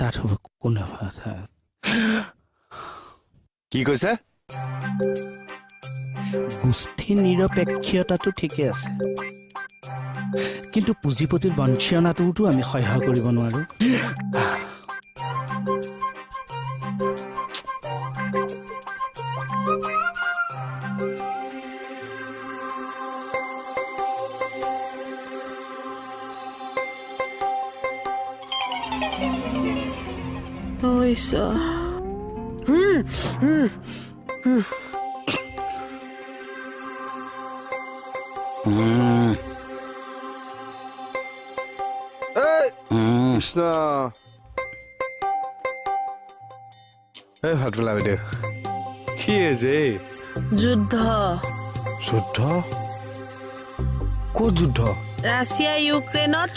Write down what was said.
তাত হ'ব কোনে কি কৈছে গোষ্ঠী নিৰপেক্ষতাটো ঠিকে আছে কিন্তু পুঁজিপতিৰ বঞ্চনাটোতো আমি সহ্য কৰিব নোৱাৰো Oisa. কৃষ্ণ এই ভাত পেলাবি দে কি আছে যুদ্ধ যুদ্ধ ক'ত যুদ্ধ ৰাছিয়া ইউক্ৰেইনত